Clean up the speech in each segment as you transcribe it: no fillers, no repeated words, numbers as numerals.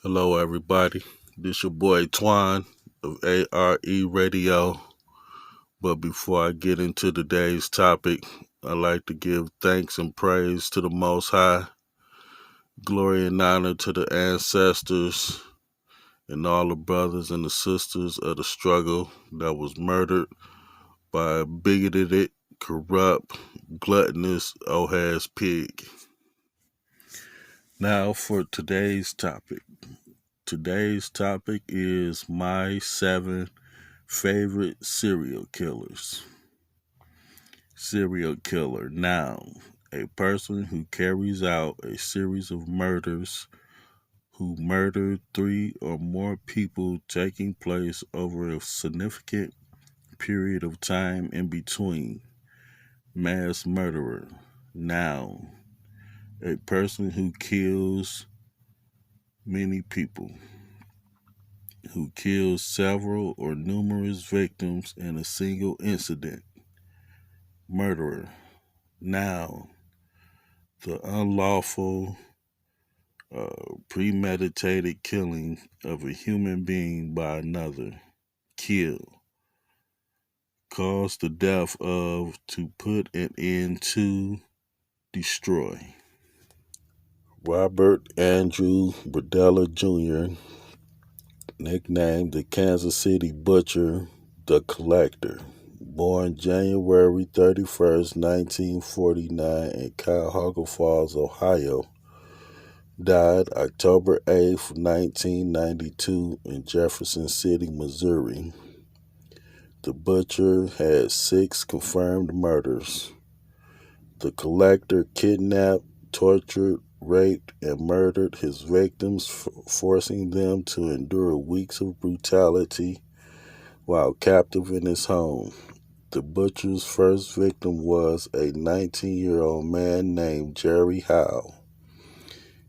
Hello, everybody. This your boy Twan of a.r.e. Radio. But before I get into today's topic, I'd like to give thanks and praise to the Most High, glory and honor to the ancestors and all the brothers and the sisters of the struggle that was murdered by a bigoted, corrupt, gluttonous, old-ass pig. Now for today's topic. Today's topic is my 7 favorite serial killers. Serial killer. Noun. A person who carries out a series of murders, who murdered 3 or more people, taking place over a significant period of time in between. Mass murderer. Noun. A person who kills many people, who kills several or numerous victims in a single incident. Murderer. Noun. The unlawful, premeditated killing of a human being by another. Kill. Cause the death of, to put an end to, destroy. Robert Andrew Burdella Jr., nicknamed the Kansas City Butcher, the Collector. Born January 31st, 1949 in Cuyahoga Falls, Ohio. Died October 8th, 1992 in Jefferson City, Missouri. The Butcher had 6 confirmed murders. The Collector kidnapped, tortured, raped, and murdered his victims, forcing them to endure weeks of brutality while captive in his home. The Butcher's first victim was a 19-year-old man named Jerry Howe.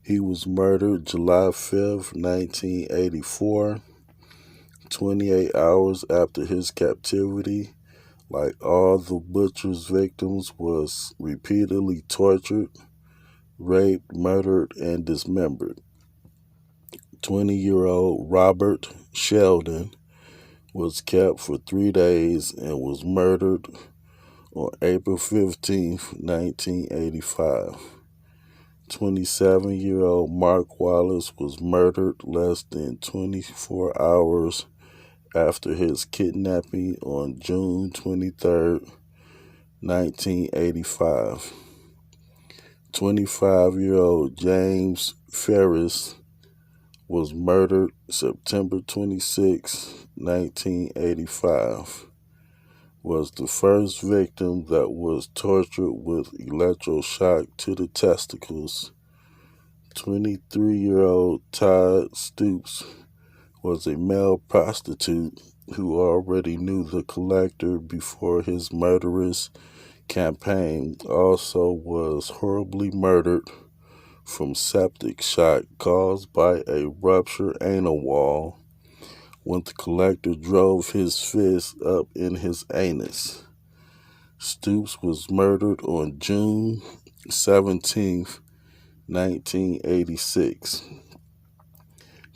He was murdered July 5th, 1984, 28 hours after his captivity. Like all the Butcher's victims, was repeatedly tortured, raped, murdered, and dismembered. 20-year-old Robert Sheldon was kept for 3 days and was murdered on April 15th, 1985. 27-year-old Mark Wallace was murdered less than 24 hours after his kidnapping on June 23rd, 1985. 25-year-old James Ferris was murdered September 26, 1985. Was the first victim that was tortured with electroshock to the testicles. 23-year-old Todd Stoops was a male prostitute who already knew the Collector before his murderous campaign. Also was horribly murdered from septic shock caused by a ruptured anal wall when the Collector drove his fist up in his anus. Stoops was murdered on June 17th, 1986.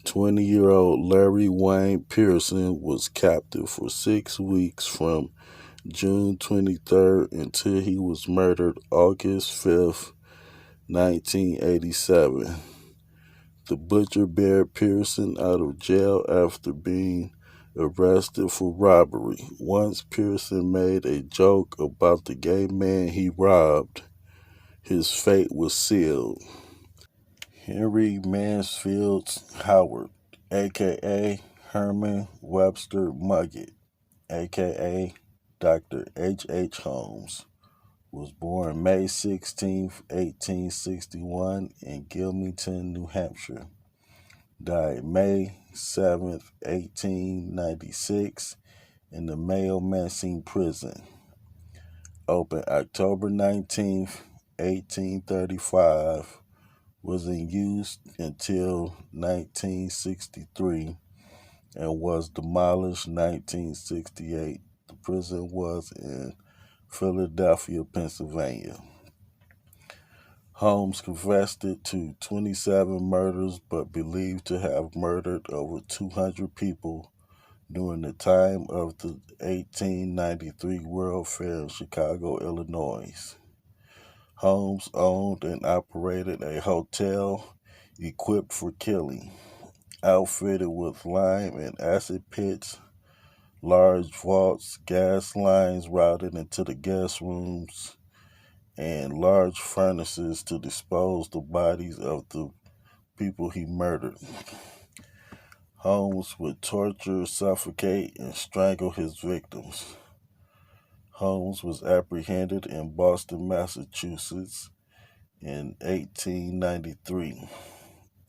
20-year-old Larry Wayne Pearson was captive for 6 weeks from June 23rd until he was murdered August 5th, 1987. The Butcher bailed Pearson out of jail after being arrested for robbery. Once Pearson made a joke about the gay man he robbed, his fate was sealed. Henry Mansfield Howard, a.k.a. Herman Webster Mugget, a.k.a. Dr. H.H. Holmes, was born May 16, 1861 in Gilmington, New Hampshire. Died May 7, 1896 in the Mayo Mansfield Prison. Opened October 19, 1835. Was in use until 1963 and was demolished 1968. The prison was in Philadelphia, Pennsylvania. Holmes confessed to 27 murders, but believed to have murdered over 200 people during the time of the 1893 World Fair in Chicago, Illinois. Holmes owned and operated a hotel equipped for killing, outfitted with lime and acid pits, large vaults, gas lines routed into the guest rooms, and large furnaces to dispose the bodies of the people he murdered. Holmes would torture, suffocate, and strangle his victims. Holmes was apprehended in Boston, Massachusetts in 1893.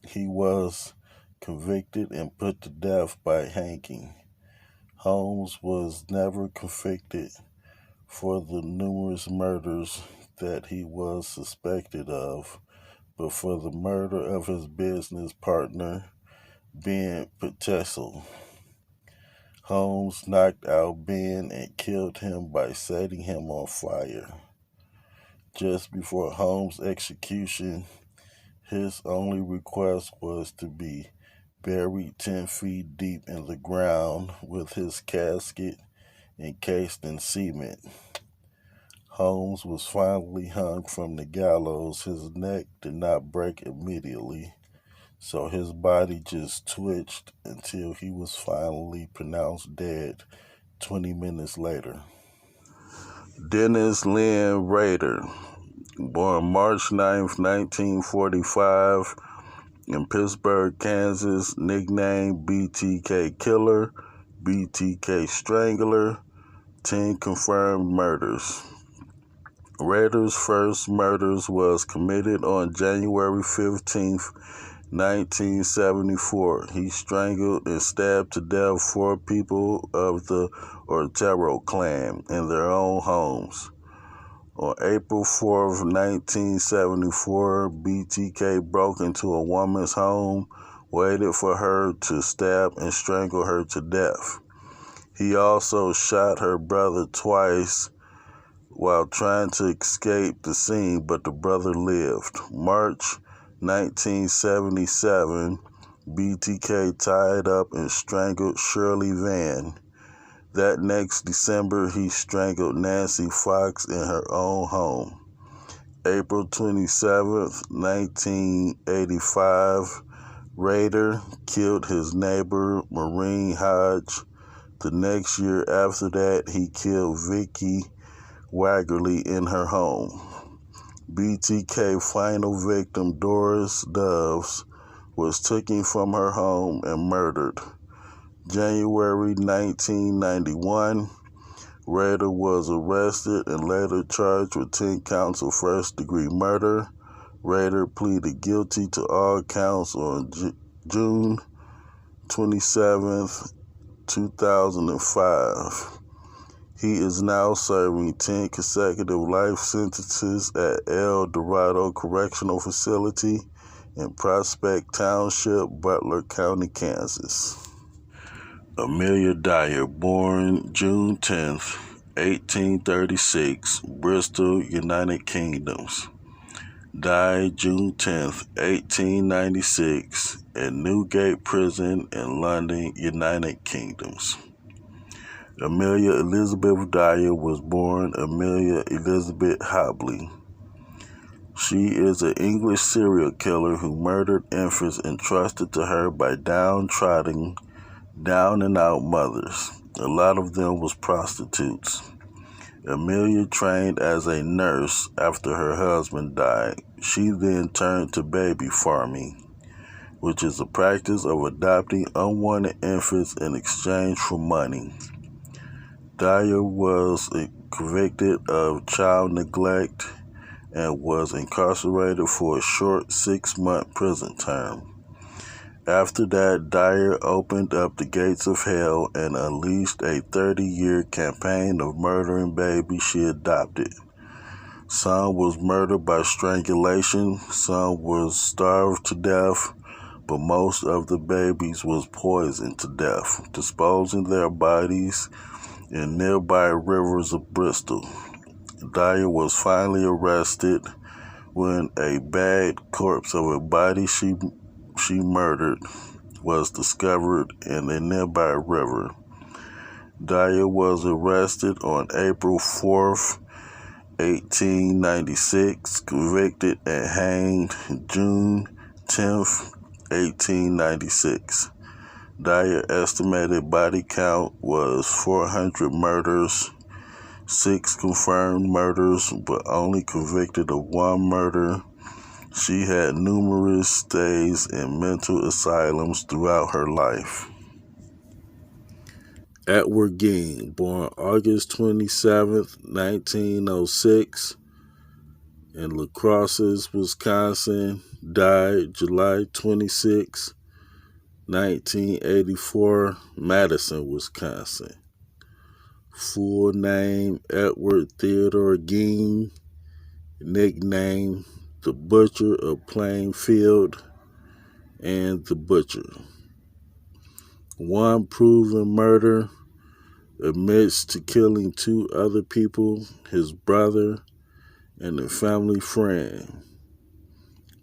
He was convicted and put to death by hanging. Holmes was never convicted for the numerous murders that he was suspected of, but for the murder of his business partner, Ben Petzel. Holmes knocked out Ben and killed him by setting him on fire. Just before Holmes' execution, his only request was to be buried 10 feet deep in the ground with his casket encased in cement. Holmes was finally hung from the gallows. His neck did not break immediately, so his body just twitched until he was finally pronounced dead 20 minutes later. Dennis Lynn Rader, born March 9th, 1945, in Pittsburgh, Kansas, nicknamed BTK Killer, BTK Strangler, 10 confirmed murders. Rader's first murders was committed on January 15th, 1974. He strangled and stabbed to death 4 people of the a.r.e. clan in their own homes. On April 4th, 1974, BTK broke into a woman's home, waited for her to stab and strangle her to death. He also shot her brother twice while trying to escape the scene, but the brother lived. March 1977, BTK tied up and strangled Shirley Van. That next December, he strangled Nancy Fox in her own home. April 27th, 1985, Rader killed his neighbor, Maureen Hodge. The next year after that, he killed Vicky Waggerly in her home. BTK final victim, Doris Doves, was taken from her home and murdered. January 1991, Rader was arrested and later charged with 10 counts of first-degree murder. Rader pleaded guilty to all counts on June 27, 2005. He is now serving 10 consecutive life sentences at El Dorado Correctional Facility in Prospect Township, Butler County, Kansas. Amelia Dyer, born June 10th, 1836, Bristol, United Kingdom. Died June 10th, 1896, at Newgate Prison in London, United Kingdom. Amelia Elizabeth Dyer was born Amelia Elizabeth Hobley. She is an English serial killer who murdered infants entrusted to her by downtrodden, down-and-out mothers. A lot of them was prostitutes. Amelia trained as a nurse after her husband died. She then turned to baby farming, which is the practice of adopting unwanted infants in exchange for money. Dyer was convicted of child neglect and was incarcerated for a short 6-month prison term. After that, Dyer opened up the gates of hell and unleashed a 30-year campaign of murdering babies she adopted. Some was murdered by strangulation, some was starved to death, but most of the babies was poisoned to death, disposing their bodies in nearby rivers of Bristol. Dyer was finally arrested, when a bad corpse of a body she murdered was discovered in a nearby river. Dyer was arrested on April 4th, 1896, convicted and hanged June 10th, 1896. Dyer's estimated body count was 400 murders, 6 confirmed murders, but only convicted of 1 murder. She had numerous stays in mental asylums throughout her life. Edward Ging, born August 27th, 1906, in La Crosse, Wisconsin, died July 26, 1984, Madison, Wisconsin. Full name, Edward Theodore Ging, nickname, the Butcher of Plainfield and the Butcher. 1 proven murder, admits to killing 2 other people, his brother and a family friend.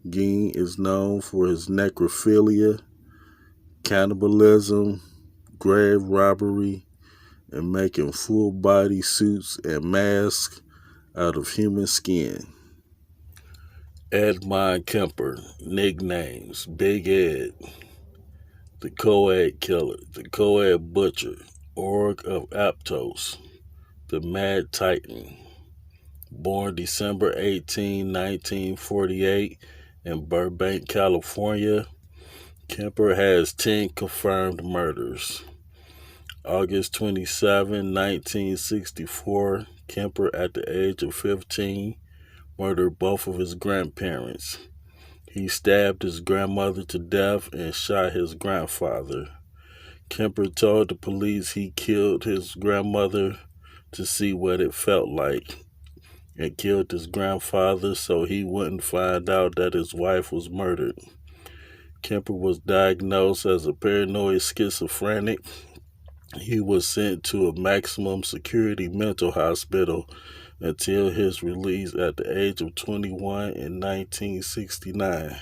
Ging is known for his necrophilia, cannibalism, grave robbery, and making full-body suits and masks out of human skin. Edmund Kemper, nicknames, Big Ed, the Coed Killer, the Coed Butcher, Org of Aptos, the Mad Titan. Born December 18, 1948 in Burbank, California, Kemper has 10 confirmed murders. August 27, 1964, Kemper, at the age of 15, murdered both of his grandparents. He stabbed his grandmother to death and shot his grandfather. Kemper told the police he killed his grandmother to see what it felt like, and killed his grandfather so he wouldn't find out that his wife was murdered. Kemper was diagnosed as a paranoid schizophrenic. He was sent to a maximum security mental hospital until his release at the age of 21 in 1969.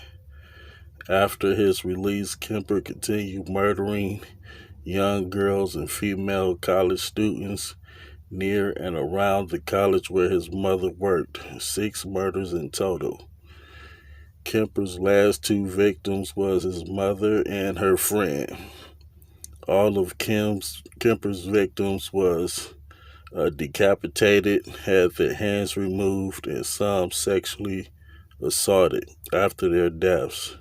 After his release, Kemper continued murdering young girls and female college students near and around the college where his mother worked, 6 murders in total. Kemper's last 2 victims was his mother and her friend. All of Kemper's victims was decapitated, had their hands removed, and some sexually assaulted after their deaths.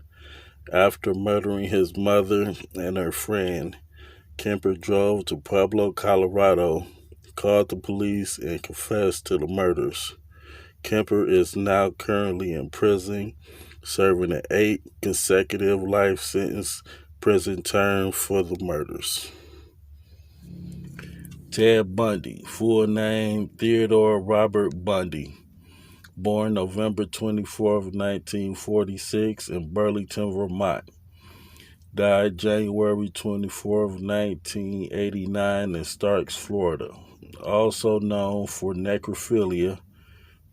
After murdering his mother and her friend, Kemper drove to Pueblo, Colorado, called the police, and confessed to the murders. Kemper is now currently in prison, serving an 8 consecutive life sentence prison term for the murders. Ted Bundy, full name Theodore Robert Bundy, born November 24th, 1946 in Burlington, Vermont. Died January 24th, 1989 in Starks, Florida. Also known for necrophilia,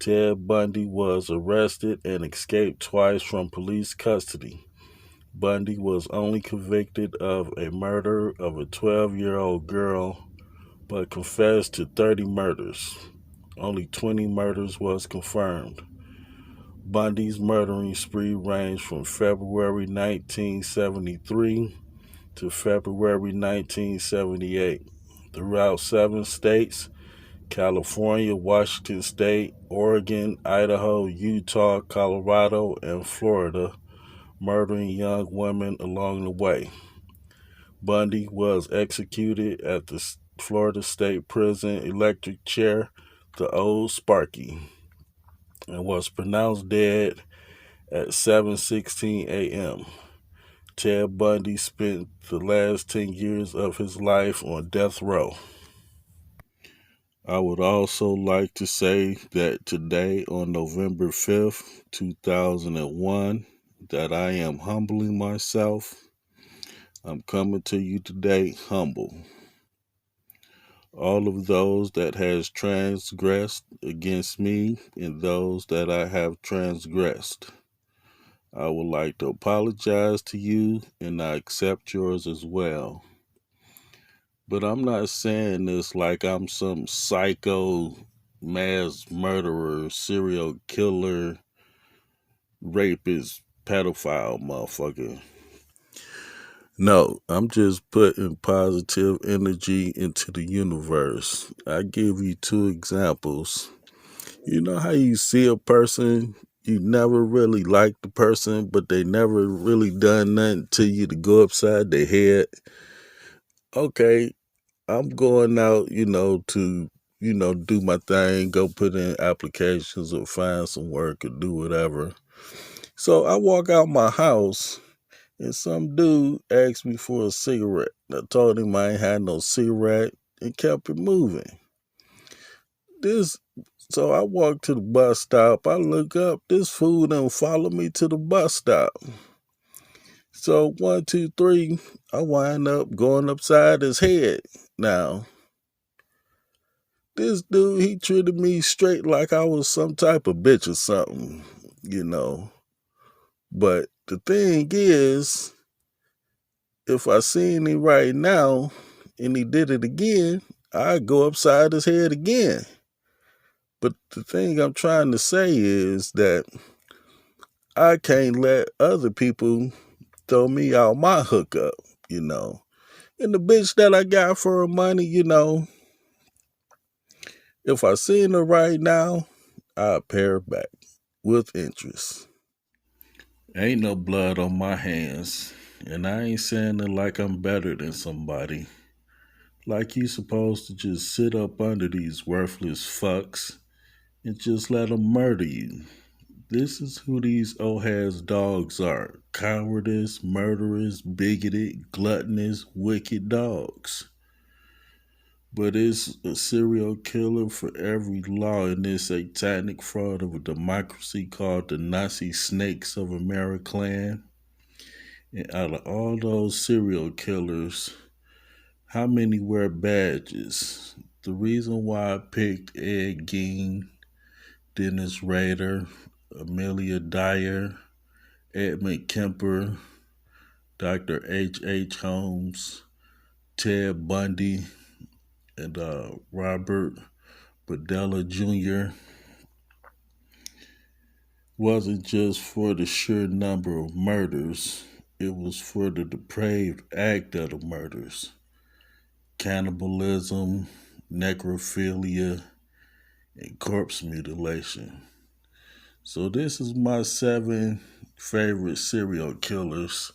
Ted Bundy was arrested and escaped twice from police custody. Bundy was only convicted of a murder of a 12-year-old girl, but confessed to 30 murders. Only 20 murders was confirmed. Bundy's murdering spree ranged from February 1973 to February 1978 throughout 7 states: California, Washington State, Oregon, Idaho, Utah, Colorado, and Florida, murdering young women along the way. Bundy was executed at the Florida State Prison electric chair, the Old Sparky, and was pronounced dead at 7:16 a.m. Ted Bundy spent the last 10 years of his life on death row. I would also like to say that today, on November 5th, 2001, that I am humbling myself. I'm coming to you today humble. all of those that has transgressed against me and those that I have transgressed. I would like to apologize to you and I accept yours as well. But I'm not saying this like I'm some psycho mass murderer, serial killer, rapist, pedophile motherfucker. No, I'm just putting positive energy into the universe. I give you two examples. You know how you see a person, you never really liked the person, but they never really done nothing to you to go upside their head? Okay, I'm going out, to, do my thing, go put in applications or find some work or do whatever. So I walk out my house and some dude asked me for a cigarette. I told him I ain't had no cigarette and kept it moving. So I walk to the bus stop. I look up. This fool done follow me to the bus stop. So 1, 2, 3, I wind up going upside his head. Now, this dude, he treated me straight like I was some type of bitch or something, But the thing is, if I seen him right now and he did it again, I'd go upside his head again. But the thing I'm trying to say is that I can't let other people throw me out my hookup, And the bitch that I got for her money, if I seen her right now, I'd pay her back with interest. Ain't no blood on my hands, and I ain't saying it like I'm better than somebody. Like you supposed to just sit up under these worthless fucks and just let them murder you. This is who these old-ass dogs are. Cowardice, murderers, bigoted, gluttonous, wicked dogs. But it's a serial killer for every law in this satanic fraud of a democracy called the Nazi snakes of amerikklan. And out of all those serial killers, how many wear badges? The reason why I picked Ed Gein, Dennis Rader, Amelia Dyer, Edmund Kemper, Dr. H. Holmes, Ted Bundy, and Robert Badella Jr. wasn't just for the sheer number of murders, it was for the depraved act of the murders. Cannibalism, necrophilia, and corpse mutilation. So this is my 7 favorite serial killers.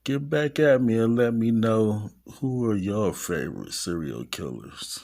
Get back at me and let me know who are your favorite serial killers.